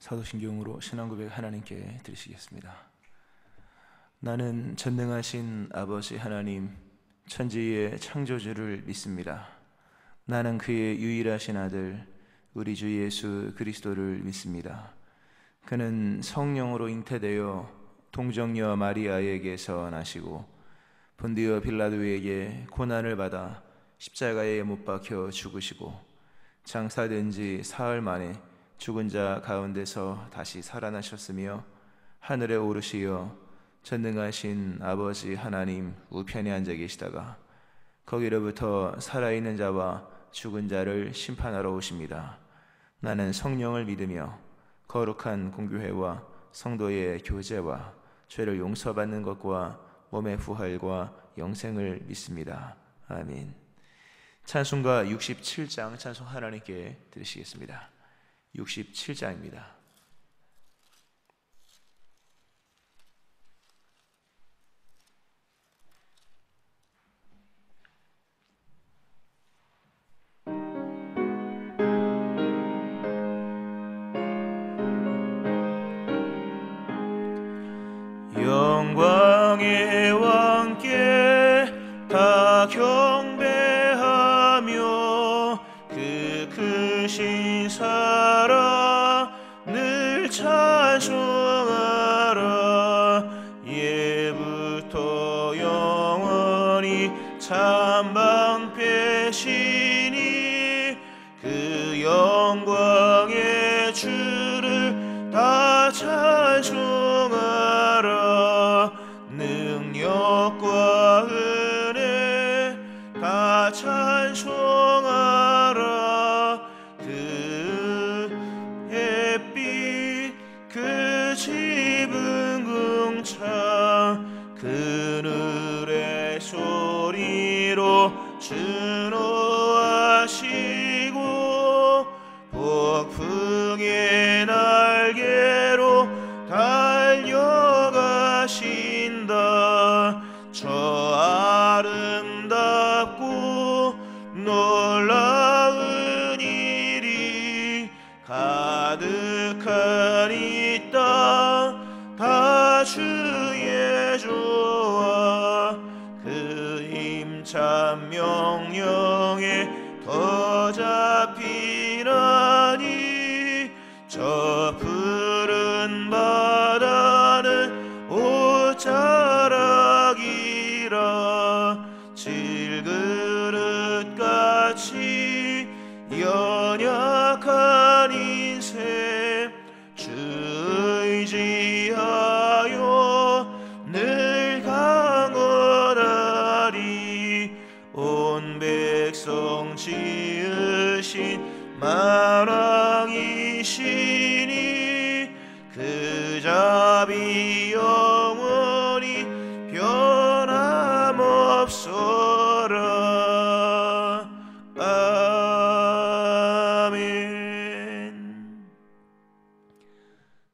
사도신경으로 신앙고백 하나님께 드리시겠습니다. 나는 전능하신 아버지 하나님, 천지의 창조주를 믿습니다. 나는 그의 유일하신 아들, 우리 주 예수 그리스도를 믿습니다. 그는 성령으로 잉태되어 동정녀 마리아에게서 나시고 본디오 빌라도에게 고난을 받아 십자가에 못 박혀 죽으시고 장사된 지 사흘 만에 죽은 자 가운데서 다시 살아나셨으며 하늘에 오르시어 전능하신 아버지 하나님 우편에 앉아 계시다가 거기로부터 살아있는 자와 죽은 자를 심판하러 오십니다. 나는 성령을 믿으며 거룩한 공교회와 성도의 교제와 죄를 용서받는 것과 몸의 부활과 영생을 믿습니다. 아멘. 찬송가 67장 찬송 하나님께 드리시겠습니다. 67장입니다. 영광의 왕께 다 경배하며 그 크신 사랑 늘 찬송하라. 예부터 영원히 참방패시니 그 영광의 주를 다 찬송하라. 능력과 은혜 다 찬송하라. 그 햇빛 그 짚은 궁창 그늘의 소리로 준호하시고 폭풍의 날개로 달려가신다. 저 아름답고 놀라운 일이 가득한 이 땅 다 주의 조와 그 힘찬 명령에 더 잡히나니 저 푸른 바다는 옷자락이라. 질그릇같이 연약한 인생 주 의지하여 늘 강건하리. 온 백성 지으신 만왕이시니 그 자비 영원히 변함없어라. 아멘.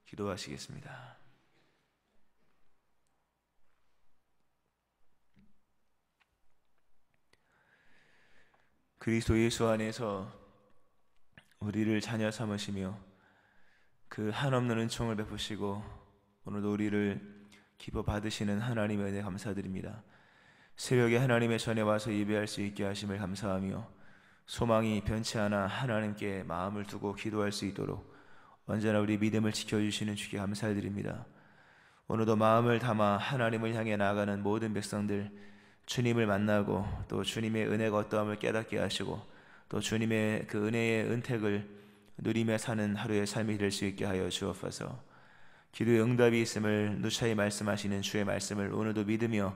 기도하시겠습니다. 그리스도 예수 안에서 우리를 자녀 삼으시며 그 한없는 은총을 베푸시고 오늘도 우리를 기뻐 받으시는 하나님의 은혜 감사드립니다. 새벽에 하나님의 전에 와서 예배할 수 있게 하심을 감사하며 소망이 변치 않아 하나님께 마음을 두고 기도할 수 있도록 언제나 우리 믿음을 지켜주시는 주께 감사드립니다. 오늘도 마음을 담아 하나님을 향해 나아가는 모든 백성들 주님을 만나고 또 주님의 은혜가 어떠함을 깨닫게 하시고 또 주님의 그 은혜의 은택을 누리며 사는 하루의 삶이 될 수 있게 하여 주옵소서. 기도의 응답이 있음을 누차히 말씀하시는 주의 말씀을 오늘도 믿으며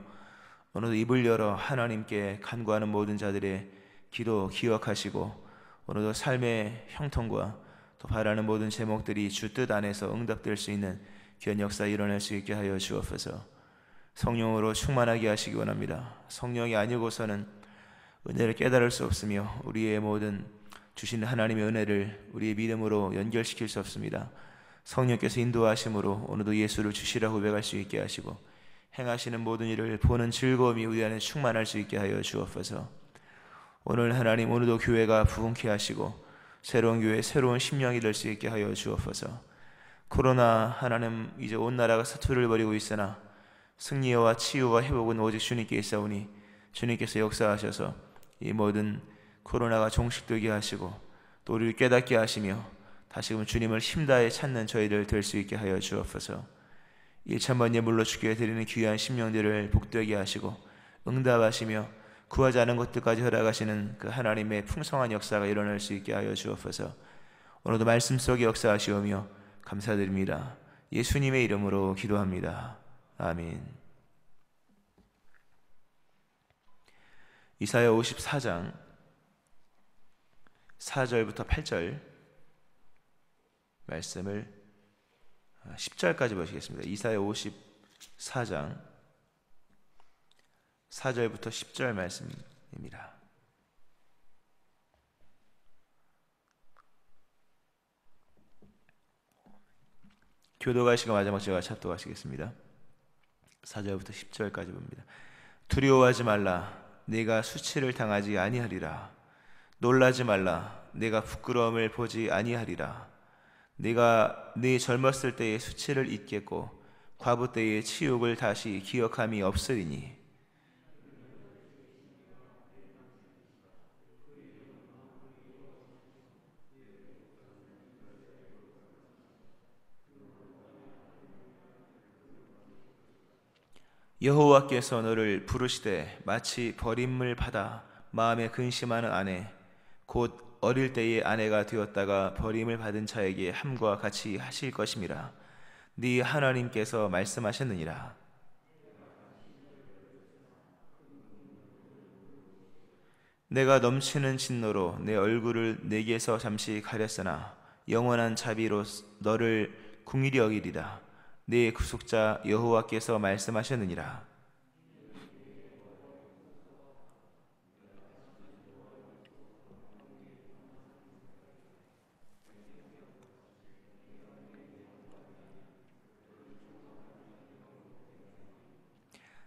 오늘도 입을 열어 하나님께 간구하는 모든 자들의 기도 기억하시고 오늘도 삶의 형통과 또 바라는 모든 제목들이 주 뜻 안에서 응답될 수 있는 귀한 역사 일어날 수 있게 하여 주옵소서. 성령으로 충만하게 하시기 원합니다. 성령이 아니고서는 은혜를 깨달을 수 없으며 우리의 모든 주시는 하나님의 은혜를 우리의 믿음으로 연결시킬 수 없습니다. 성령께서 인도하심으로 오늘도 예수를 주시라 고백할 수 있게 하시고 행하시는 모든 일을 보는 즐거움이 우리 안에 충만할 수 있게 하여 주옵소서. 오늘 하나님 오늘도 교회가 부흥케 하시고 새로운 교회 새로운 심령이 될 수 있게 하여 주옵소서. 코로나 하나님 이제 온 나라가 사투를 벌이고 있으나 승리와 치유와 회복은 오직 주님께 있사오니 주님께서 역사하셔서 이 모든 코로나가 종식되게 하시고 또 우리를 깨닫게 하시며 다시금 주님을 힘다해 찾는 저희들 될 수 있게 하여 주옵소서. 1천만 예물로 주께 드리는 귀한 심령들을 복되게 하시고 응답하시며 구하지 않은 것들까지 허락하시는 그 하나님의 풍성한 역사가 일어날 수 있게 하여 주옵소서. 오늘도 말씀 속에 역사하시오며 감사드립니다. 예수님의 이름으로 기도합니다. 아멘. 이사야 54장 4절부터 8절 말씀을 10절까지 보시겠습니다. 이사야 54장 4절부터 10절 말씀입니다. 교도가시가 마지막 제가 찾도하시겠습니다. 4절부터 10절까지 봅니다. 두려워하지 말라. 내가 수치를 당하지 아니하리라. 놀라지 말라. 내가 부끄러움을 보지 아니하리라. 내가 네 젊었을 때의 수치를 잊겠고 과부 때의 치욕을 다시 기억함이 없으리니 여호와께서 너를 부르시되 마치 버림을 받아 마음에 근심하는 아내 곧 어릴 때의 아내가 되었다가 버림을 받은 자에게 함과 같이 하실 것임이라. 네 하나님께서 말씀하셨느니라. 내가 넘치는 진노로 내 얼굴을 내게서 잠시 가렸으나 영원한 자비로 너를 긍휼히 여기리라. 네 구속자 여호와께서 말씀하셨느니라.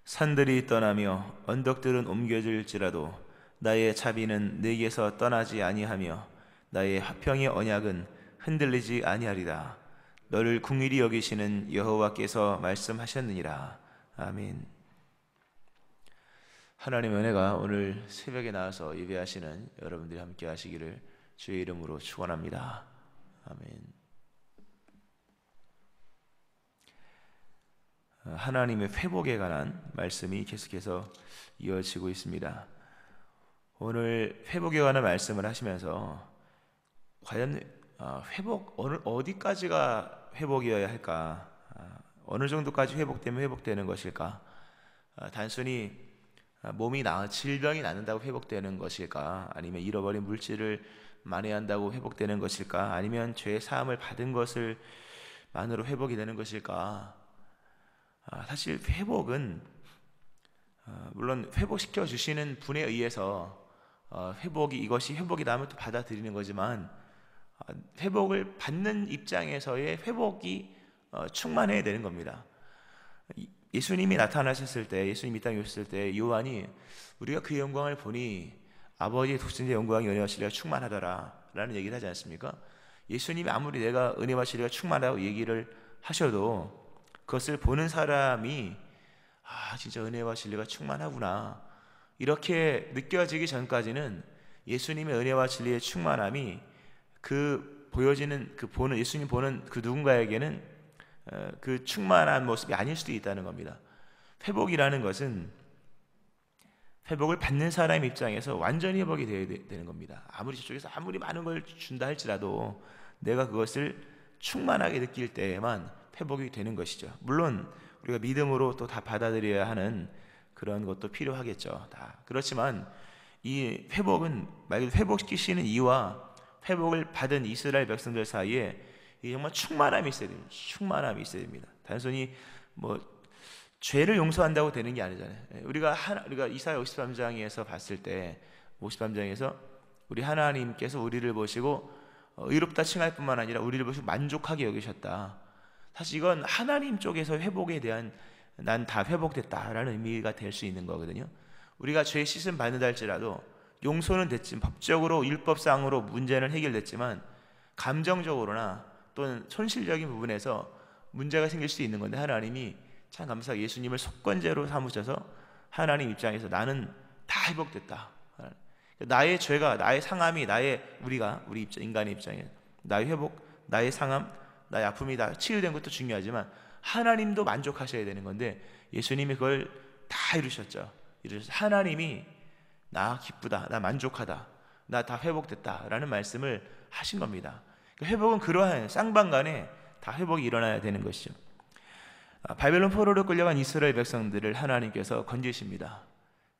산들이 떠나며 언덕들은 옮겨질지라도 나의 자비는 내게서 떠나지 아니하며 나의 화평의 언약은 흔들리지 아니하리라. 너를 긍휼히 여기시는 여호와께서 말씀하셨느니라. 아멘. 하나님의 은혜가 오늘 새벽에 나와서 예배하시는 여러분들이 함께 하시기를 주의 이름으로 축원합니다. 아멘. 하나님의 회복에 관한 말씀이 계속해서 이어지고 있습니다. 오늘 회복에 관한 말씀을 하시면서 과연 회복 어디까지가 회복이어야 할까? 어느 정도까지 회복되면 회복되는 것일까? 단순히 몸이 질병이 낫는다고 회복되는 것일까? 아니면 잃어버린 물질을 만회한다고 회복되는 것일까? 아니면 죄 사함을 받은 것을 만으로 회복이 되는 것일까? 사실 회복은 물론 회복시켜 주시는 분에 의해서 이것이 회복이다 하면 또 받아들이는 거지만 회복을 받는 입장에서의 회복이 충만해야 되는 겁니다. 예수님이 나타나셨을 때, 예수님이 이 땅에 오셨을 때 요한이 우리가 그의 영광을 보니 아버지의 독생자의 영광이 은혜와 진리가 충만하더라 라는 얘기를 하지 않습니까? 예수님이 아무리 내가 은혜와 진리가 충만하다고 얘기를 하셔도 그것을 보는 사람이 진짜 은혜와 진리가 충만하구나 이렇게 느껴지기 전까지는 예수님의 은혜와 진리의 충만함이 예수님 보는 그 누군가에게는 그 충만한 모습이 아닐 수도 있다는 겁니다. 회복이라는 것은 회복을 받는 사람 입장에서 완전히 회복이 되어야 되는 겁니다. 아무리 저쪽에서 아무리 많은 걸 준다 할지라도 내가 그것을 충만하게 느낄 때에만 회복이 되는 것이죠. 물론 우리가 믿음으로 또 다 받아들여야 하는 그런 것도 필요하겠죠. 다 그렇지만 이 회복은 말 그대로 회복시키시는 이와 회복을 받은 이스라엘 백성들 사이에 정말 충만함이 있어야 됩니다. 충만함이 있어야 됩니다. 단순히 죄를 용서한다고 되는 게 아니잖아요. 우리가 이사야 53장에서 봤을 때 53장에서 우리 하나님께서 우리를 보시고 의롭다 칭할 뿐만 아니라 우리를 보시고 만족하게 여기셨다. 사실 이건 하나님 쪽에서 회복에 대한 난 다 회복됐다라는 의미가 될 수 있는 거거든요. 우리가 죄 씻음 받는다 할지라도 용서는 됐지만 법적으로 율법상으로 문제는 해결됐지만 감정적으로나 또는 손실적인 부분에서 문제가 생길 수 있는 건데, 하나님이 참 감사하게 예수님을 속건제로 삼으셔서 하나님 입장에서 나는 다 회복됐다. 나의 죄가, 나의 상함이, 우리 인간의 입장에 나의 회복, 나의 상함, 나의 아픔이 다 치유된 것도 중요하지만 하나님도 만족하셔야 되는 건데, 예수님이 그걸 다 이루셨죠. 하나님이 나 기쁘다, 나 만족하다, 나 다 회복됐다 라는 말씀을 하신 겁니다. 회복은 그러한 쌍방간에 다 회복이 일어나야 되는 것이죠. 바벨론 포로로 끌려간 이스라엘 백성들을 하나님께서 건지십니다.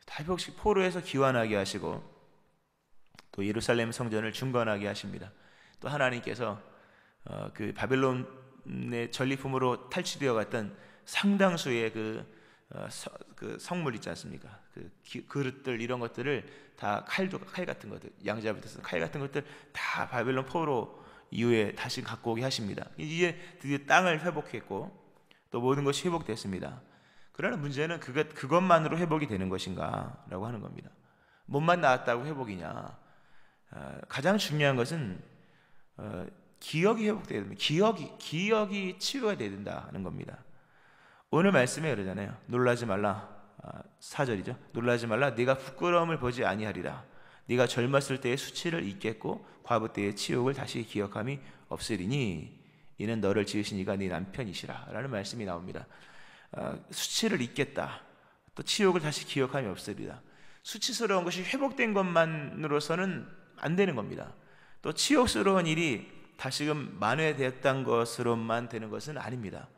다 회복시 포로에서 귀환하게 하시고 또 예루살렘 성전을 중건하게 하십니다. 또 하나님께서 그 바벨론의 전리품으로 탈취되어 갔던 상당수의 그 성물 있지 않습니까? 그릇들 이런 것들을 다 칼 같은 것들, 양잡을 때서 칼 같은 것들 다 바벨론 포로 이후에 다시 갖고 오게 하십니다. 이제 드디어 땅을 회복했고 또 모든 것이 회복됐습니다. 그러나 문제는 그것만으로 회복이 되는 것인가 라고 하는 겁니다. 몸만 나았다고 회복이냐? 가장 중요한 것은 기억이 회복돼야 됩니다. 기억이 치유가 돼야 된다는 겁니다. 오늘 말씀에 그러잖아요. 놀라지 말라. 4절이죠. 놀라지 말라. 네가 부끄러움을 보지 아니하리라. 네가 젊었을 때의 수치를 잊겠고 과부 때의 치욕을 다시 기억함이 없으리니 이는 너를 지으신 이가 네 남편이시라 라는 말씀이 나옵니다. 수치를 잊겠다. 또 치욕을 다시 기억함이 없으리라. 수치스러운 것이 회복된 것만으로서는 안 되는 겁니다. 또 치욕스러운 일이 다시금 만회되었던 것으로만 되는 것은 아닙니다.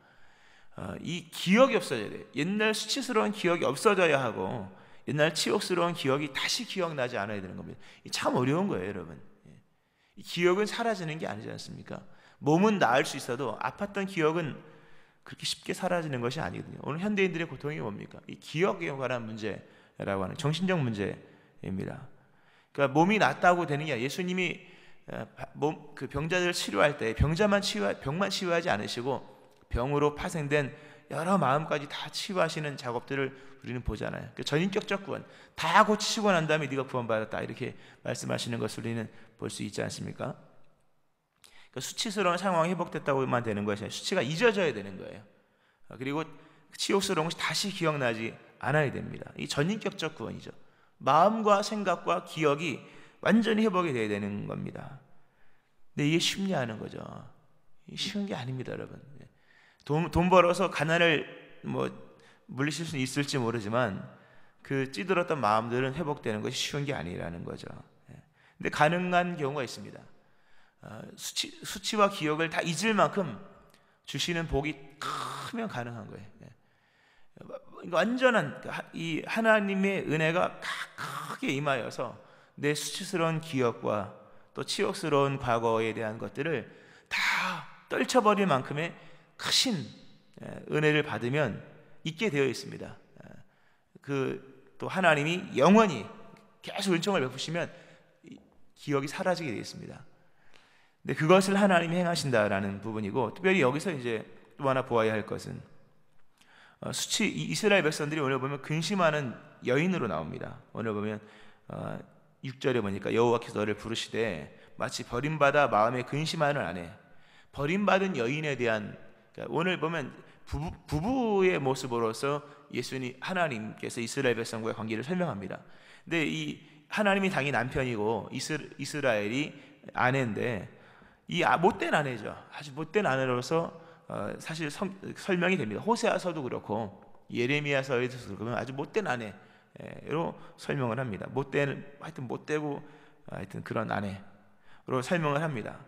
이 기억이 없어져야 돼요. 옛날 수치스러운 기억이 없어져야 하고 옛날 치욕스러운 기억이 다시 기억나지 않아야 되는 겁니다. 참 어려운 거예요, 여러분. 이 기억은 사라지는 게 아니지 않습니까? 몸은 나을 수 있어도 아팠던 기억은 그렇게 쉽게 사라지는 것이 아니거든요. 오늘 현대인들의 고통이 뭡니까? 이 기억에 관한 문제라고 하는 정신적 문제입니다. 그러니까 몸이 낫다고 되는 게 아니라 예수님이 그 병자들을 치료할 때 병만 치유하지 않으시고 병으로 파생된 여러 마음까지 다 치유하시는 작업들을 우리는 보잖아요. 전인격적 구원, 다 고치시고 난 다음에 네가 구원받았다 이렇게 말씀하시는 것을 우리는 볼 수 있지 않습니까? 수치스러운 상황이 회복됐다고만 되는 것이 아니라 수치가 잊어져야 되는 거예요. 그리고 치욕스러운 것이 다시 기억나지 않아야 됩니다. 이 전인격적 구원이죠. 마음과 생각과 기억이 완전히 회복이 돼야 되는 겁니다. 근데 이게 쉽냐 하는 거죠. 쉬운 게 아닙니다, 여러분. 돈 벌어서 가난을 물리칠 수 있을지 모르지만 그 찌들었던 마음들은 회복되는 것이 쉬운 게 아니라는 거죠. 근데 가능한 경우가 있습니다. 수치와 기억을 다 잊을 만큼 주시는 복이 크면 가능한 거예요. 완전한 이 하나님의 은혜가 크게 임하여서 내 수치스러운 기억과 또 치욕스러운 과거에 대한 것들을 다 떨쳐버릴 만큼의 크신 은혜를 받으면 있게 되어 있습니다. 또 하나님이 영원히 계속 은총을 베푸시면 기억이 사라지게 되어 있습니다. 근데 그것을 하나님이 행하신다라는 부분이고, 특별히 여기서 이제 또 하나 보아야 할 것은 이스라엘 백성들이 오늘 보면 근심하는 여인으로 나옵니다. 오늘 보면 6절에 보니까 여호와께서 너를 부르시되 마치 버림받아 마음에 근심하는 아내, 버림받은 여인에 대한, 그러니까 오늘 보면 부부의 모습으로서 하나님께서 이스라엘 백성과의 관계를 설명합니다. 근데 이 하나님이 당연히 남편이고 이스라엘이 아내인데 이 못된 아내죠. 아주 못된 아내로서 사실 설명이 됩니다. 호세아서도 그렇고 예레미야서에서도 그러면 아주 못된 아내로 설명을 합니다. 못되고 그런 아내로 설명을 합니다.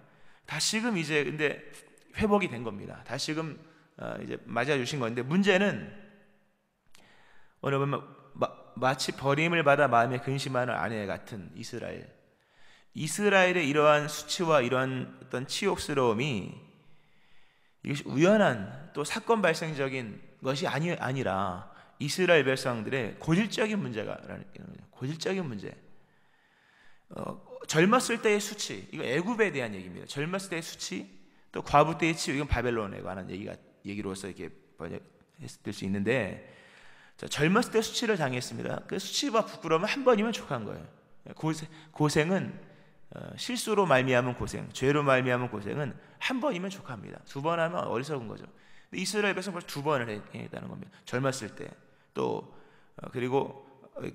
다시금 이제 근데 회복이 된 겁니다. 다시금 이제 맞아주신 건데, 문제는 오늘 보면 마치 버림을 받아 마음에 근심하는 아내 같은 이스라엘의 이러한 수치와 이러한 어떤 치욕스러움이 이것이 우연한 또 사건 발생적인 것이 아니라 이스라엘 백성들의 고질적인 문제가라는 거예요. 고질적인 문제. 젊었을 때의 수치, 이거 애굽에 대한 얘기입니다. 젊었을 때의 수치, 또 과부 때의 치유, 이건 바벨론에 관한 얘기로서 이렇게 번역될 수 있는데, 젊었을 때 수치를 당했습니다. 그 수치와 부끄러움은 한 번이면 족한 거예요. 고생은 실수로 말미암은 고생, 죄로 말미암은 고생은 한 번이면 족합니다. 두 번 하면 어리석은 거죠. 근데 이스라엘 백성은 두 번을 행했다는 겁니다. 젊었을 때, 또 그리고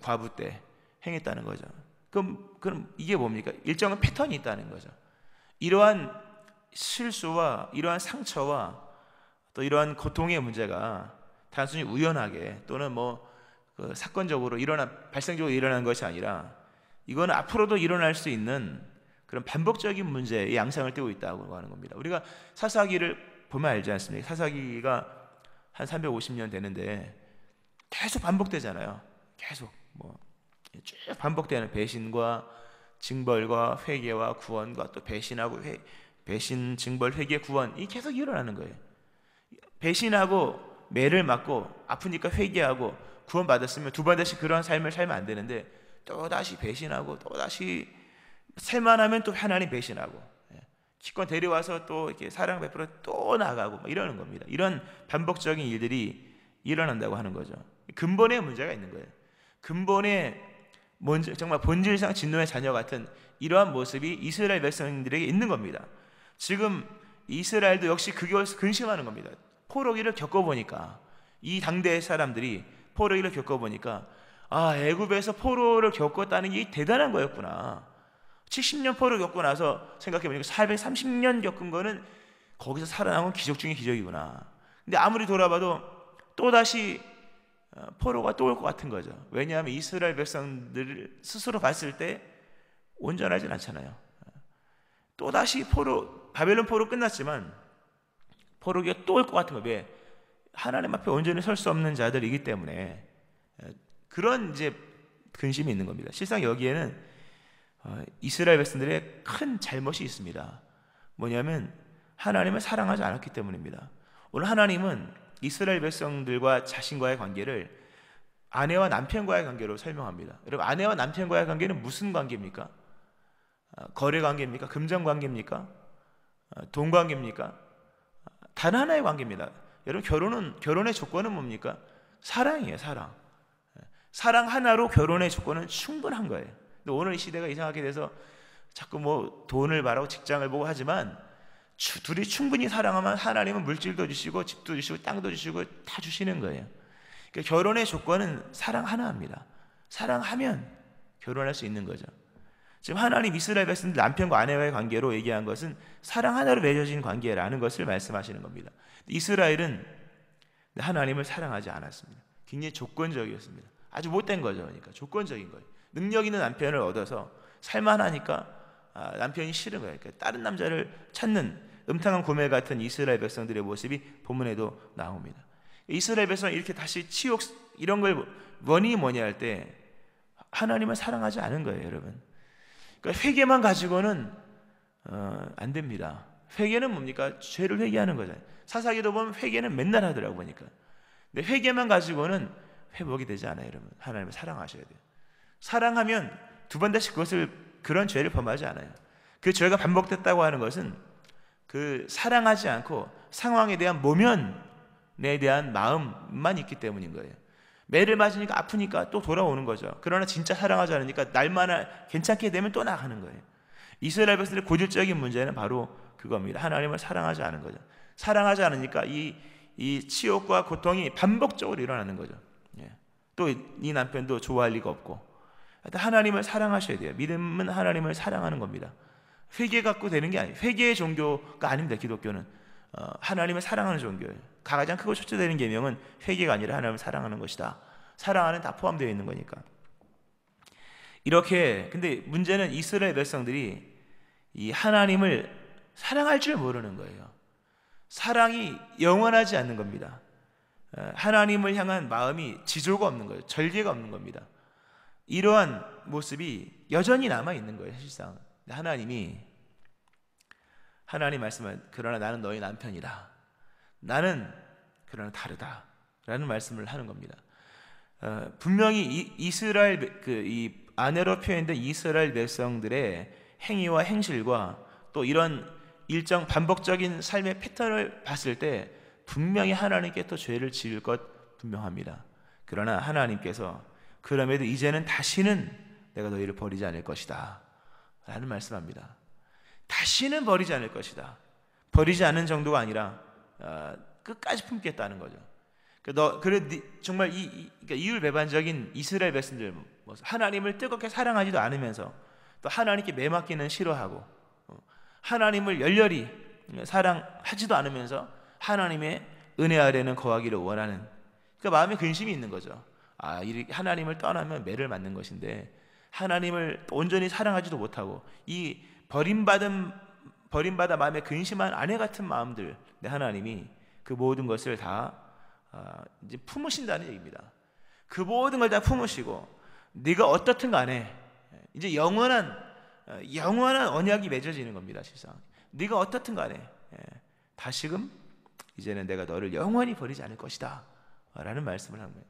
과부 때 행했다는 거죠. 그럼 이게 뭡니까? 일정한 패턴이 있다는 거죠. 이러한 실수와 이러한 상처와 또 이러한 고통의 문제가 단순히 우연하게 또는 사건적으로 발생적으로 일어나는 것이 아니라 이거는 앞으로도 일어날 수 있는 그런 반복적인 문제의 양상을 띠고 있다고 하는 겁니다. 우리가 사사기를 보면 알지 않습니까? 사사기가 한 350년 되는데 계속 반복되잖아요. 계속 쭉 반복되는 배신과 징벌과 회개와 구원과 또 배신하고 배신, 징벌, 회개, 구원, 이 계속 일어나는 거예요. 배신하고 매를 맞고 아프니까 회개하고 구원 받았으면 두 번 다시 그런 삶을 살면 안 되는데 또 다시 배신하고 또 다시 살만하면 또 하나님 배신하고 기껏 데려와서 또 이렇게 사랑 베풀어 또 나가고 이러는 겁니다. 이런 반복적인 일들이 일어난다고 하는 거죠. 근본에 문제가 있는 거예요. 근본에 정말 본질상 진노의 자녀 같은 이러한 모습이 이스라엘 백성들에게 있는 겁니다. 지금 이스라엘도 역시 그것을 근심하는 겁니다. 포로기를 겪어보니까 이 당대의 사람들이 포로기를 겪어보니까 애굽에서 포로를 겪었다는 게 대단한 거였구나. 70년 포로 겪고 나서 생각해보니까 430년 겪은 거는 거기서 살아남은 기적 중에 기적이구나. 근데 아무리 돌아봐도 또다시 포로가 또 올 것 같은 거죠. 왜냐하면 이스라엘 백성들을 스스로 봤을 때 온전하진 않잖아요. 또다시 바벨론 포로 끝났지만 포로기가 또 올 것 같은 거예요. 왜? 하나님 앞에 온전히 설 수 없는 자들이기 때문에 그런 이제 근심이 있는 겁니다. 실상 여기에는 이스라엘 백성들의 큰 잘못이 있습니다. 뭐냐면 하나님을 사랑하지 않았기 때문입니다. 오늘 하나님은 이스라엘 백성들과 자신과의 관계를 아내와 남편과의 관계로 설명합니다. 여러분, 아내와 남편과의 관계는 무슨 관계입니까? 거래 관계입니까? 금전 관계입니까? 돈 관계입니까? 단 하나의 관계입니다. 여러분, 결혼의 조건은 뭡니까? 사랑이에요. 사랑 하나로 결혼의 조건은 충분한 거예요. 근데 오늘 이 시대가 이상하게 돼서 자꾸 돈을 바라고 직장을 보고 하지만 둘이 충분히 사랑하면 하나님은 물질도 주시고 집도 주시고 땅도 주시고 다 주시는 거예요. 그러니까 결혼의 조건은 사랑 하나입니다. 사랑하면 결혼할 수 있는 거죠. 지금 하나님 이스라엘 백성들 남편과 아내와의 관계로 얘기한 것은 사랑 하나로 맺어진 관계라는 것을 말씀하시는 겁니다. 이스라엘은 하나님을 사랑하지 않았습니다. 굉장히 조건적이었습니다. 아주 못된 거죠. 그러니까 조건적인 거예요. 능력 있는 남편을 얻어서 살만하니까 남편이 싫은 거예요. 그러니까 다른 남자를 찾는 음탕한 고멜 같은 이스라엘 백성들의 모습이 본문에도 나옵니다. 이스라엘 백성은 이렇게 다시 치욕 이런 걸 원인이 뭐냐 할 때 하나님을 사랑하지 않은 거예요, 여러분. 그러니까 회개만 가지고는 안 됩니다. 회개는 뭡니까? 죄를 회개하는 거잖아요. 사사기도 보면 회개는 맨날 하더라고 보니까. 근데 회개만 가지고는 회복이 되지 않아요, 여러분. 하나님을 사랑하셔야 돼요. 사랑하면 두 번 다시 그런 죄를 범하지 않아요. 그 죄가 반복됐다고 하는 것은 그 사랑하지 않고 상황에 대한 모면에 대한 마음만 있기 때문인 거예요. 매를 맞으니까 아프니까 또 돌아오는 거죠. 그러나 진짜 사랑하지 않으니까 날마다 괜찮게 되면 또 나가는 거예요. 이스라엘 백성들의 고질적인 문제는 바로 그겁니다. 하나님을 사랑하지 않은 거죠. 사랑하지 않으니까 이 치욕과 고통이 반복적으로 일어나는 거죠. 또 이 남편도 좋아할 리가 없고. 하나님을 사랑하셔야 돼요. 믿음은 하나님을 사랑하는 겁니다. 회개 갖고 되는 게 아니에요. 회개의 종교가 아닙니다. 기독교는 하나님을 사랑하는 종교예요. 가장 크고 첫째 되는 계명은 회개가 아니라 하나님을 사랑하는 것이다. 사랑하는 다 포함되어 있는 거니까. 이렇게 근데 문제는 이스라엘 백성들이 이 하나님을 사랑할 줄 모르는 거예요. 사랑이 영원하지 않는 겁니다. 하나님을 향한 마음이 지조가 없는 거예요. 절개가 없는 겁니다. 이러한 모습이 여전히 남아 있는 거예요. 사실상 하나님 말씀은 그러나 나는 너희 남편이다. 나는 그러나 다르다. 라는 말씀을 하는 겁니다. 분명히 이스라엘 이 아내로 표현된 이스라엘 백성들의 행위와 행실과 또 이런 일정 반복적인 삶의 패턴을 봤을 때 분명히 하나님께 또 죄를 지을 것 분명합니다. 그러나 하나님께서 그럼에도 이제는 다시는 내가 너희를 버리지 않을 것이다 라는 말씀합니다. 다시는 버리지 않을 것이다. 버리지 않는 정도가 아니라 끝까지 품겠다는 거죠. 정말 그러니까 이율배반적인 이스라엘 백성들, 하나님을 뜨겁게 사랑하지도 않으면서 또 하나님께 매맞기는 싫어하고 하나님을 열렬히 사랑하지도 않으면서 하나님의 은혜 아래는 거하기를 원하는, 그러니까 마음에 근심이 있는 거죠. 하나님을 떠나면 매를 맞는 것인데 하나님을 온전히 사랑하지도 못하고 이 버림받아 마음에 근심한 아내 같은 마음들, 하나님이 그 모든 것을 다 이제 품으신다는 얘기입니다. 그 모든 걸 다 품으시고 네가 어떻든 간에 이제 영원한 언약이 맺어지는 겁니다. 실상 네가 어떻든 간에 다시금 이제는 내가 너를 영원히 버리지 않을 것이다 라는 말씀을 하는 거예요.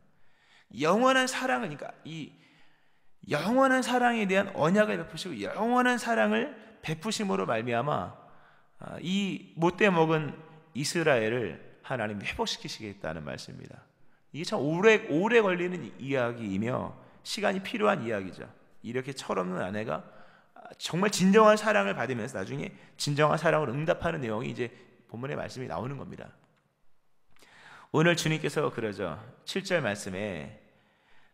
영원한 사랑을, 그러니까 이 영원한 사랑에 대한 언약을 베푸시고 영원한 사랑을 베푸심으로 말미암아 이 못돼 먹은 이스라엘을 하나님이 회복시키시겠다는 말씀입니다. 이게 참 오래 걸리는 이야기이며 시간이 필요한 이야기죠. 이렇게 철없는 아내가 정말 진정한 사랑을 받으면서 나중에 진정한 사랑으로 응답하는 내용이 이제 본문의 말씀이 나오는 겁니다. 오늘 주님께서 그러죠. 7절 말씀에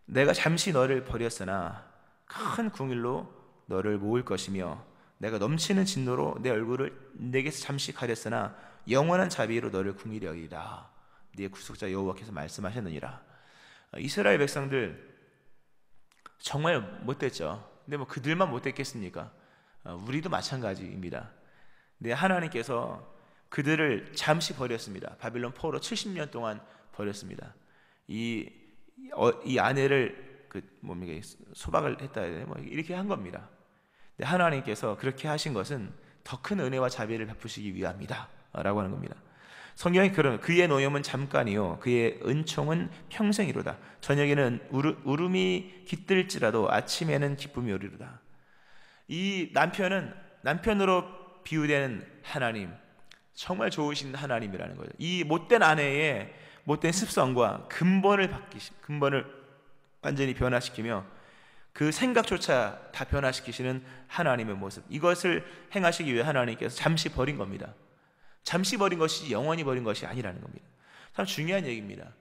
내가 잠시 너를 버렸으나 큰 궁일로 너를 모을 것이며 내가 넘치는 진노로 내 얼굴을 내게서 잠시 가렸으나 영원한 자비로 너를 궁일히 여기리라. 네 구속자 여호와께서 말씀하셨느니라. 이스라엘 백성들 정말 못됐죠. 근데 그들만 못됐겠습니까? 우리도 마찬가지입니다. 근데 하나님께서 그들을 잠시 버렸습니다. 바빌론 포로 70년 동안 버렸습니다. 이 아내를 소박을 했다 이렇게 한 겁니다. 근데 하나님께서 그렇게 하신 것은 더 큰 은혜와 자비를 베푸시기 위함이다 라고 하는 겁니다. 성경이 그의 노염은 잠깐이요 그의 은총은 평생이로다. 저녁에는 울음이 깃들지라도 아침에는 기쁨이 오리로다. 이 남편으로 비유되는 하나님, 정말 좋으신 하나님이라는 거죠. 이 못된 아내의 못된 습성과 근본을 완전히 변화시키며 그 생각조차 다 변화시키시는 하나님의 모습, 이것을 행하시기 위해 하나님께서 잠시 버린 겁니다. 잠시 버린 것이지 영원히 버린 것이 아니라는 겁니다. 참 중요한 얘기입니다.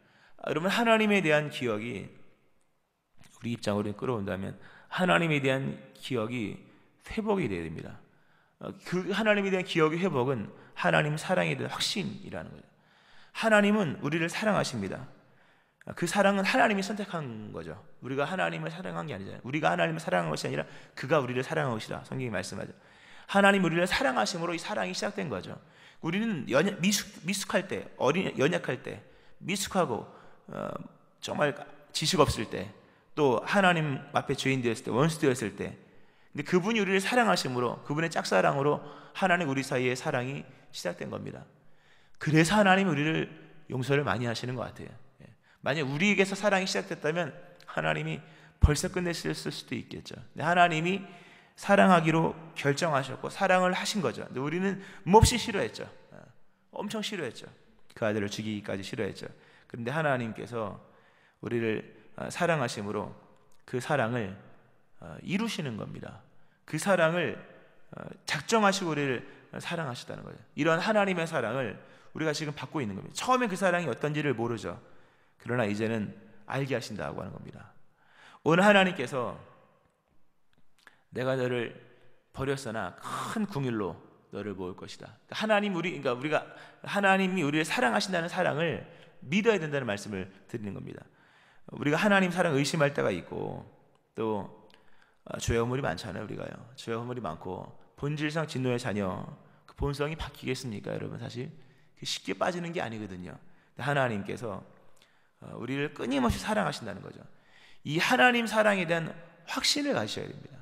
여러분, 하나님에 대한 기억이 우리 입장으로 끌어온다면 하나님에 대한 기억이 회복이 되어야 됩니다. 그 하나님에 대한 기억의 회복은 하나님 사랑에 대한 확신이라는 거예요. 하나님은 우리를 사랑하십니다. 그 사랑은 하나님이 선택한 거죠. 우리가 하나님을 사랑한 게 아니잖아요. 우리가 하나님을 사랑한 것이 아니라 그가 우리를 사랑한 것이라 성경이 말씀하죠. 하나님 우리를 사랑하심으로 이 사랑이 시작된 거죠. 우리는 미숙할 때, 연약할 때, 미숙하고 정말 지식 없을 때, 또 하나님 앞에 죄인 되었을 때, 원수 되었을 때, 근데 그분이 우리를 사랑하심으로, 그분의 짝사랑으로 하나님 우리 사이의 사랑이 시작된 겁니다. 그래서 하나님이 우리를 용서를 많이 하시는 것 같아요. 만약 우리에게서 사랑이 시작됐다면 하나님이 벌써 끝내셨을 수도 있겠죠. 근데 하나님이 사랑하기로 결정하셨고 사랑을 하신 거죠. 근데 우리는 몹시 싫어했죠. 엄청 싫어했죠. 그 아들을 죽이기까지 싫어했죠. 그런데 하나님께서 우리를 사랑하심으로 그 사랑을 이루시는 겁니다. 그 사랑을 작정하시고 우리를 사랑하셨다는 거예요. 이런 하나님의 사랑을 우리가 지금 받고 있는 겁니다. 처음에 그 사랑이 어떤지를 모르죠. 그러나 이제는 알게 하신다고 하는 겁니다. 오늘 하나님께서 내가 너를 버렸으나 큰 궁일로 너를 모을 것이다. 우리가 하나님이 우리를 사랑하신다는 사랑을 믿어야 된다는 말씀을 드리는 겁니다. 우리가 하나님 사랑 의심할 때가 있고 또 죄의 허물이 많잖아요. 우리가요. 죄의 허물이 많고 본질상 진노의 자녀, 그 본성이 바뀌겠습니까, 여러분? 사실 쉽게 빠지는 게 아니거든요. 하나님께서 우리를 끊임없이 사랑하신다는 거죠. 이 하나님 사랑에 대한 확신을 가지셔야 됩니다.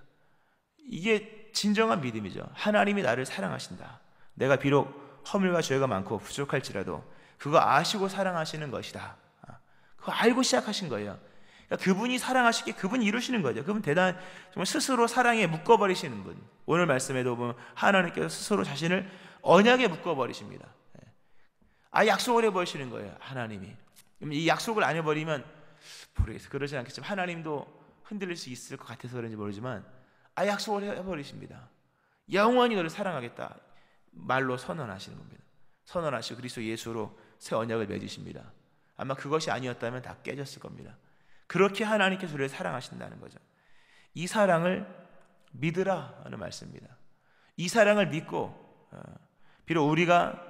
이게 진정한 믿음이죠. 하나님이 나를 사랑하신다. 내가 비록 허물과 죄가 많고 부족할지라도 그거 아시고 사랑하시는 것이다. 그거 알고 시작하신 거예요. 그러니까 그분이 사랑하시기에 그분이 이루시는 거죠. 그분 정말 스스로 사랑에 묶어버리시는 분. 오늘 말씀에도 보면 하나님께서 스스로 자신을 언약에 묶어버리십니다. 약속을 해버리시는 거예요. 하나님이. 이 약속을 안 해버리면 모르겠어요. 그러지 않겠지만 하나님도 흔들릴 수 있을 것 같아서 그런지 모르지만 아예 약속을 해버리십니다. 영원히 너를 사랑하겠다 말로 선언하시는 겁니다. 선언하시고 그리스도 예수로 새 언약을 맺으십니다. 아마 그것이 아니었다면 다 깨졌을 겁니다. 그렇게 하나님께서 우리를 사랑하신다는 거죠. 이 사랑을 믿으라 하는 말씀입니다. 이 사랑을 믿고 비록 우리가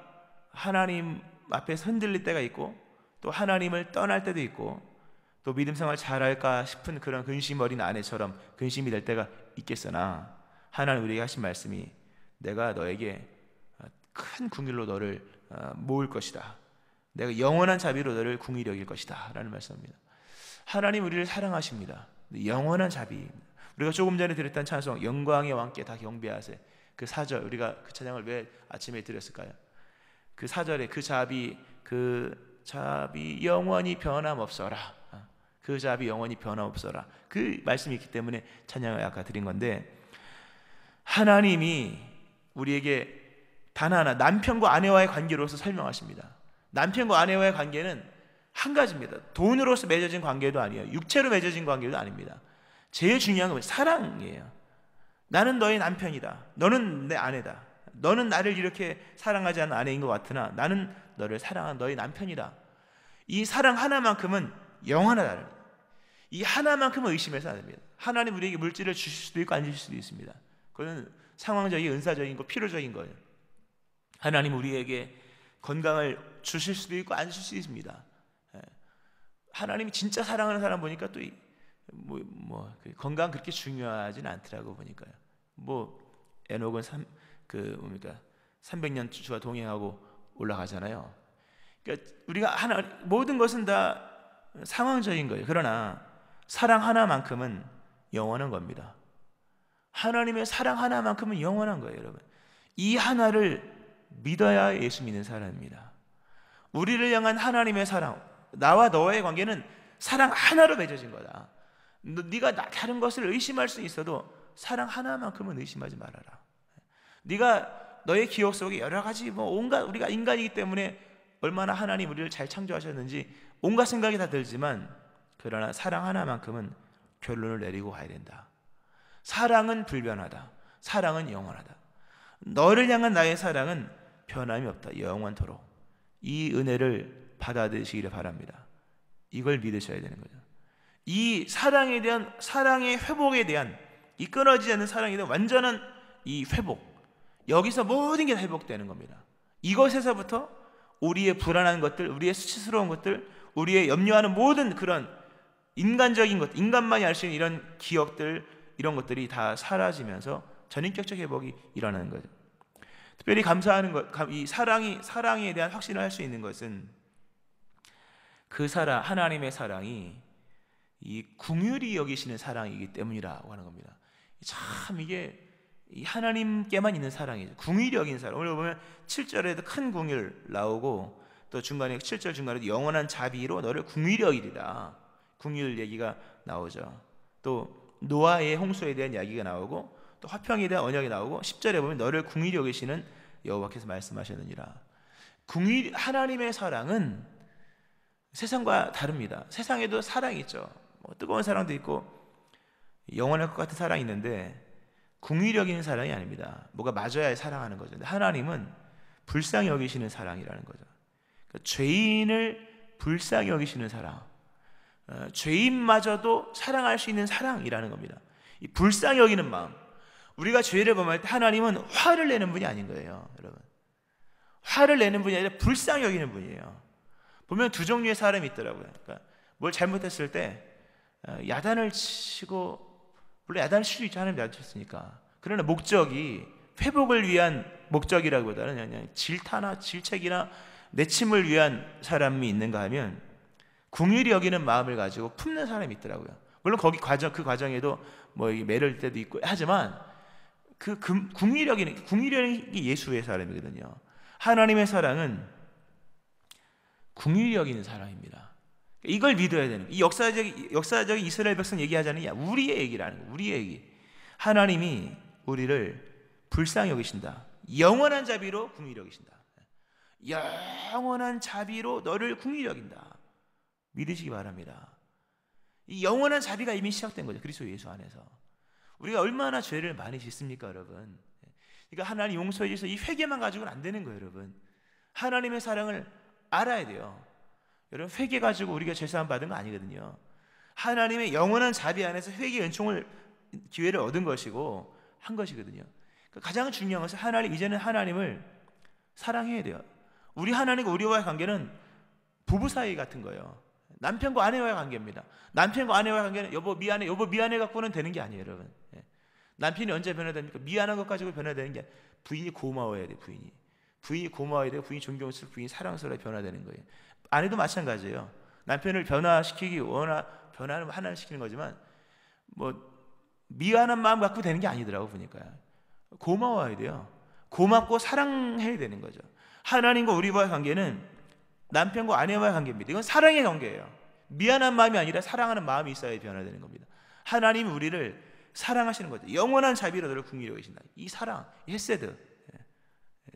하나님 앞에서 흔들릴 때가 있고 또 하나님을 떠날 때도 있고 또 믿음 생활 잘할까 싶은 그런 근심 어린 아내처럼 근심이 될 때가 있겠으나 하나님 우리에게 하신 말씀이 내가 너에게 큰 긍휼로 너를 모을 것이다. 내가 영원한 자비로 너를 궁히 여길 것이다 라는 말씀입니다. 하나님 우리를 사랑하십니다. 영원한 자비. 우리가 조금 전에 드렸던 찬송 영광의 왕께 다 경배하세, 그 4절 우리가 그 찬양을 왜 아침에 드렸을까요? 그 4절에 그 자비 영원히 변함없어라, 그 자비 영원히 변함없어라, 그 말씀이 있기 때문에 찬양을 아까 드린 건데, 하나님이 우리에게 단 하나 남편과 아내와의 관계로서 설명하십니다. 남편과 아내와의 관계는 한 가지입니다. 돈으로서 맺어진 관계도 아니에요. 육체로 맺어진 관계도 아닙니다. 제일 중요한 건 사랑이에요. 나는 너의 남편이다. 너는 내 아내다. 너는 나를 이렇게 사랑하지 않는 아내인 것 같으나 나는 너를 사랑하는 너의 남편이다. 이 사랑 하나만큼은 영원하다. 이 하나만큼은 의심해서 안 됩니다. 하나님 우리에게 물질을 주실 수도 있고 안 주실 수도 있습니다. 그건 상황적인 은사적인 거, 필요적인 거예요. 하나님 우리에게 건강을 주실 수도 있고 안 주실 수도 있습니다. 하나님이 진짜 사랑하는 사람 보니까 또 건강 그렇게 중요하진 않더라고 보니까요. 에녹은 300년 주와 동행하고 올라가잖아요. 그러니까 우리가 모든 것은 다 상황적인 거예요. 그러나 사랑 하나만큼은 영원한 겁니다. 하나님의 사랑 하나만큼은 영원한 거예요, 여러분. 이 하나를 믿어야 예수 믿는 사람입니다. 우리를 향한 하나님의 사랑, 나와 너의 관계는 사랑 하나로 맺어진 거다. 네가 다른 것을 의심할 수 있어도 사랑 하나만큼은 의심하지 말아라. 네가 너의 기억 속에 여러 가지 온갖, 우리가 인간이기 때문에 얼마나 하나님 우리를 잘 창조하셨는지 온갖 생각이 다 들지만, 그러나 사랑 하나만큼은 결론을 내리고 가야 된다. 사랑은 불변하다. 사랑은 영원하다. 너를 향한 나의 사랑은 변함이 없다. 영원토록. 이 은혜를 받아들이시기를 바랍니다. 이걸 믿으셔야 되는 거죠. 이 사랑에 대한, 사랑의 회복에 대한, 이 끊어지지 않는 사랑에 대한 완전한 이 회복, 여기서 모든 게 다 회복되는 겁니다. 이것에서부터 우리의 불안한 것들, 우리의 수치스러운 것들, 우리의 염려하는 모든 그런 인간적인 것, 인간만이 알 수 있는 이런 기억들, 이런 것들이 다 사라지면서 전인격적 회복이 일어나는 거죠. 특별히 감사하는 것, 이 사랑에 대한 확신을 할 수 있는 것은 그 사랑, 하나님의 사랑이 이 긍휼히 여기시는 사랑이기 때문이라고 하는 겁니다. 참 이게 하나님께만 있는 사랑이죠. 긍휼히 여기는 사랑. 오늘 보면 7절에도 큰 긍휼 나오고, 또 중간에 7절 중간에도 영원한 자비로 너를 긍휼히 여기리라. 긍휼 얘기가 나오죠. 또 노아의 홍수에 대한 이야기가 나오고, 또 화평에 대한 언약이 나오고, 10절에 보면 너를 긍휼히 여기시는 여호와께서 말씀하셨느니라. 하나님의 사랑은 세상과 다릅니다. 세상에도 사랑이 있죠. 뜨거운 사랑도 있고 영원할 것 같은 사랑이 있는데, 긍휼히 여기는 사랑이 아닙니다. 뭐가 맞아야 사랑하는 거죠. 근데 하나님은 불쌍히 여기시는 사랑이라는 거죠. 그러니까 죄인을 불쌍히 여기시는 사랑, 죄인마저도 사랑할 수 있는 사랑이라는 겁니다. 이 불쌍히 여기는 마음, 우리가 죄를 범할 때 하나님은 화를 내는 분이 아닌 거예요, 여러분. 화를 내는 분이 아니라 불쌍히 여기는 분이에요. 보면 두 종류의 사람이 있더라고요. 그러니까 뭘 잘못했을 때 야단을 치고, 물론 야단을 칠 수 있죠. 하나님 야단쳤으니까. 그러나 목적이 회복을 위한 목적이라기보다는 그냥 질타나 질책이나 내침을 위한 사람이 있는가 하면 긍휼히 여기는 마음을 가지고 품는 사람이 있더라고요. 물론 그 과정에도 매를 때도 있고 하지만 긍휼히 여기는 게 예수의 사람이거든요. 하나님의 사랑은 긍휼히 여기는 사랑입니다. 이걸 믿어야 되는, 이 역사적인 이스라엘 백성 얘기하자는 우리의 얘기라는 거예요. 우리의 얘기. 하나님이 우리를 불쌍히 여기신다. 영원한 자비로 긍휼히 여기신다. 영원한 자비로 너를 긍휼히 여긴다. 믿으시기 바랍니다. 이 영원한 자비가 이미 시작된 거죠. 그리스도 예수 안에서. 우리가 얼마나 죄를 많이 짓습니까, 여러분? 그러니까 하나님 용서해 주셔서 이 회개만 가지고는 안 되는 거예요, 여러분. 하나님의 사랑을 알아야 돼요. 여러분, 회개 가지고 우리가 죄사함 받은 거 아니거든요. 하나님의 영원한 자비 안에서 회개 은총을 기회를 얻은 것이고 한 것이거든요. 그러니까 가장 중요한 것은 이제는 하나님을 사랑해야 돼요. 우리 하나님과 우리와의 관계는 부부 사이 같은 거예요. 남편과 아내와의 관계입니다. 남편과 아내와의 관계는 여보 미안해 갖고는 되는 게 아니에요, 여러분. 남편이 언제 변화됩니까? 미안한 것 가지고 변화되는 게 아니라 부인이 고마워야 돼요. 부인이 고마워야 돼요. 부인이 존경스럽고 부인이 사랑스러워 변화되는 거예요. 아내도 마찬가지예요. 남편을 변화시키기 변화를 하나를 시키는 거지만 미안한 마음 갖고 되는 게 아니더라고 보니까. 고마워야 돼요. 고맙고 사랑해야 되는 거죠. 하나님과 우리와의 관계는 남편과 아내와의 관계입니다. 이건 사랑의 관계예요. 미안한 마음이 아니라 사랑하는 마음이 있어야 변화되는 겁니다. 하나님이 우리를 사랑하시는 거죠. 영원한 자비로 너를 긍휼히 여기신다. 이 사랑, 헤세드,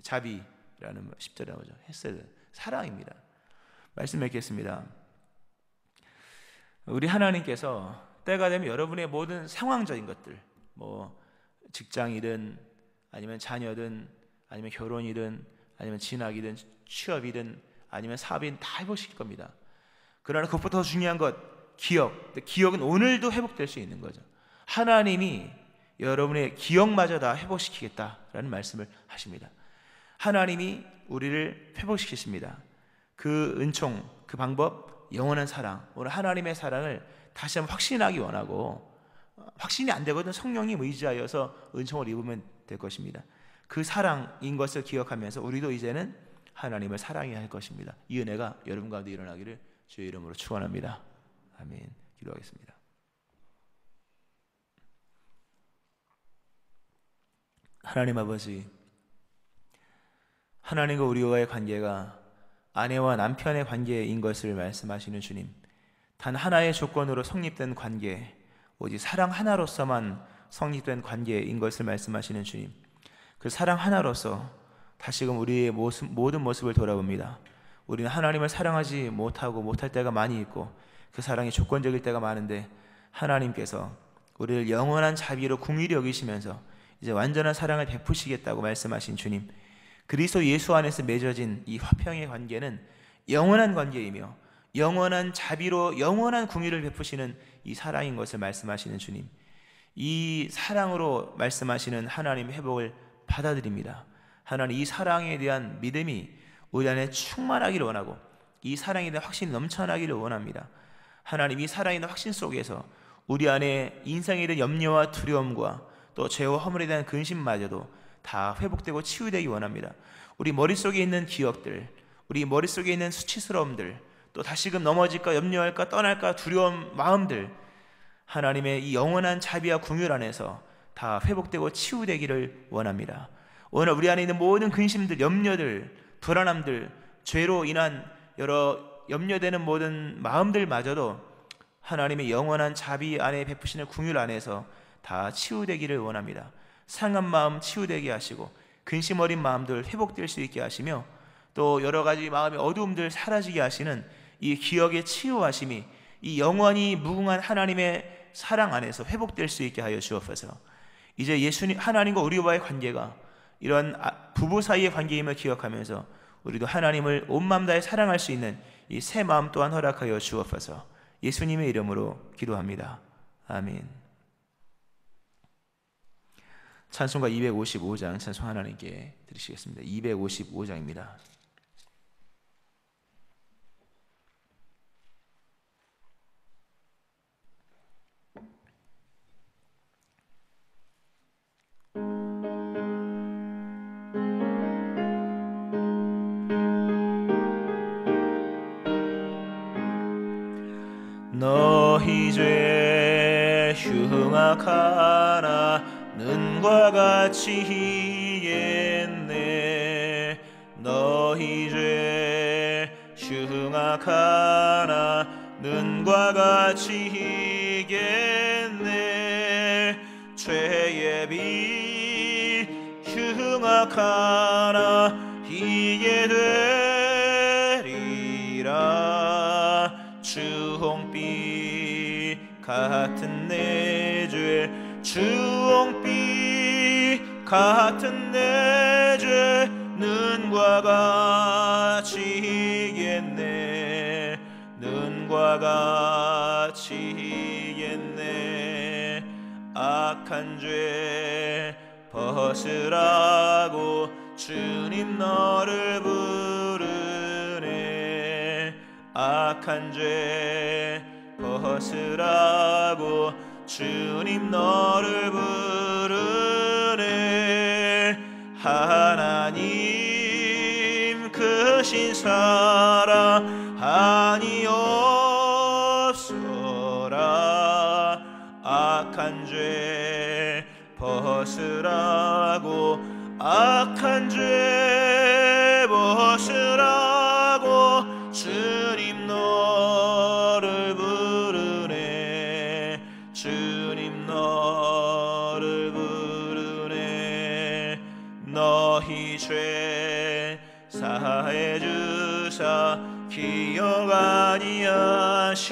자비라는 10절에 나오죠. 헤세드, 사랑입니다. 말씀 맺겠습니다. 우리 하나님께서 때가 되면 여러분의 모든 상황적인 것들, 직장이든 아니면 자녀든 아니면 결혼이든 아니면 진학이든 취업이든 아니면 사업이든 다 회복시킬 겁니다. 그러나 그것보다 더 중요한 것, 기억은 오늘도 회복될 수 있는 거죠. 하나님이 여러분의 기억마저 다 회복시키겠다라는 말씀을 하십니다. 하나님이 우리를 회복시키십니다. 그 은총, 그 방법, 영원한 사랑, 오늘 하나님의 사랑을 다시 한번 확신하기 원하고, 확신이 안 되거든 성령님 의지하여서 은총을 입으면 될 것입니다. 그 사랑인 것을 기억하면서 우리도 이제는 하나님을 사랑해야 할 것입니다. 이 은혜가 여러분 가운데 일어나기를 주의 이름으로 축원합니다. 아멘. 기도하겠습니다. 하나님 아버지, 하나님과 우리와의 관계가 아내와 남편의 관계인 것을 말씀하시는 주님, 단 하나의 조건으로 성립된 관계, 오직 사랑 하나로서만 성립된 관계인 것을 말씀하시는 주님, 그 사랑 하나로서 다시금 우리의 모든 모습을 돌아봅니다. 우리는 하나님을 사랑하지 못할 때가 많이 있고 그 사랑이 조건적일 때가 많은데, 하나님께서 우리를 영원한 자비로 긍휼히 여기시면서 이제 완전한 사랑을 베푸시겠다고 말씀하신 주님, 그리스도 예수 안에서 맺어진 이 화평의 관계는 영원한 관계이며 영원한 자비로 영원한 긍휼을 베푸시는 이 사랑인 것을 말씀하시는 주님, 이 사랑으로 말씀하시는 하나님의 회복을 받아들입니다. 하나님, 이 사랑에 대한 믿음이 우리 안에 충만하기를 원하고 이 사랑에 대한 확신이 넘쳐나기를 원합니다. 하나님, 이 사랑에 대한 확신 속에서 우리 안에 인생에 대한 염려와 두려움과 또 죄와 허물에 대한 근심마저도 다 회복되고 치유되기 원합니다. 우리 머릿속에 있는 기억들, 우리 머릿속에 있는 수치스러움들, 또 다시금 넘어질까 염려할까 떠날까 두려운 마음들, 하나님의 이 영원한 자비와 긍휼 안에서 다 회복되고 치유되기를 원합니다. 오늘 우리 안에 있는 모든 근심들, 염려들, 불안함들, 죄로 인한 여러 염려되는 모든 마음들마저도 하나님의 영원한 자비 안에 베푸시는 긍휼 안에서 다 치유되기를 원합니다. 상한 마음 치유되게 하시고 근심 어린 마음들 회복될 수 있게 하시며, 또 여러 가지 마음의 어두움들 사라지게 하시는 이 기억의 치유하심이 이 영원히 무궁한 하나님의 사랑 안에서 회복될 수 있게 하여 주옵소서. 이제 예수님, 하나님과 우리와의 관계가 이런 부부 사이의 관계임을 기억하면서 우리도 하나님을 온 마음 다해 사랑할 수 있는 이 새 마음 또한 허락하여 주옵소서. 예수님의 이름으로 기도합니다. 아멘. 찬송가 255장 찬송 하나님께 드리시겠습니다. 255장입니다. 너희 죄 흉악하나 는과 같이 희겠네. 너희 죄 흉악하나 는과 같이 희겠네. 죄의 비 흉악하나 희게 되리라. 주홍빛 같은 내 죄 주홍빛 같은 내 죄는 과 같이겠네. 눈과 같이겠네. 악한 죄 벗으라고 주님 너를 부르네. 악한 죄 벗으라고 주님 너를 부르네. 하나님 크신 사랑하니 없어라. 악한 죄 벗으라고 악한 죄 벗으라고 주님 너를 부르네. 주님 너를 부르네. 너희 죄 사해 주사 기억 아니하시네.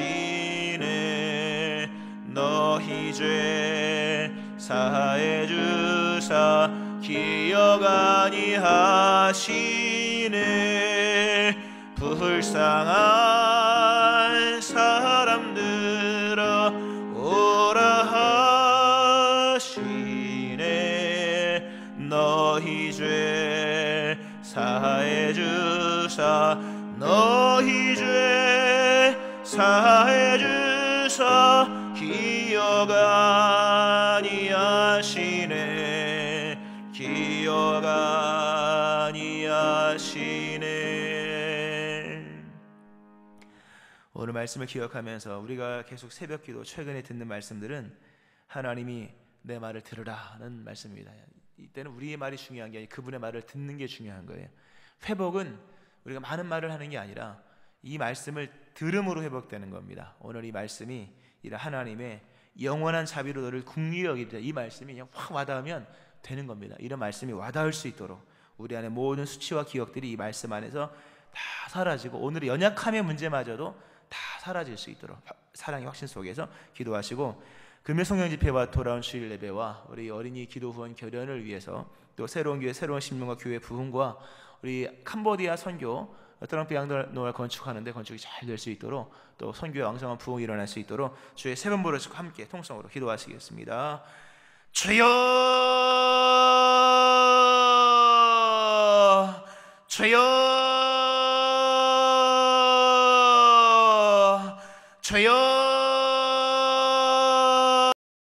너희 죄 사해 주사 기억 아니하시네. 불쌍한 사람들아 오라 하시네. 너희 죄 사해 주사 너희 죄 사해 주사 기억 아니하시네. 기억 아니하시네. 오늘 말씀을 기억하면서 우리가 계속 새벽기도 최근에 듣는 말씀들은 하나님이 내 말을 들으라는 말씀입니다. 이때는 우리의 말이 중요한 게 아니라 그분의 말을 듣는 게 중요한 거예요. 회복은 우리가 많은 말을 하는 게 아니라 이 말씀을 들음으로 회복되는 겁니다. 오늘 이 말씀이 이런 하나님의 영원한 자비로 너를 긍휼히 여기리라, 이 말씀이 그냥 확 와닿으면 되는 겁니다. 이런 말씀이 와닿을 수 있도록 우리 안에 모든 수치와 기억들이 이 말씀 안에서 다 사라지고 오늘의 연약함의 문제마저도 다 사라질 수 있도록 사랑의 확신 속에서 기도하시고, 금요 성령 집회와 돌아온 주일 예배와 우리 어린이 기도 후원 결연을 위해서 또 새로운 교회, 새로운 신명과 교회 부흥과 우리 캄보디아 선교 트럼프 양노을 건축하는데 건축이 잘 될 수 있도록 또 선교의 왕성한 부흥이 일어날 수 있도록 주의 세 번 부르시고 함께 통성으로 기도하시겠습니다. 주여, 주여, 주여.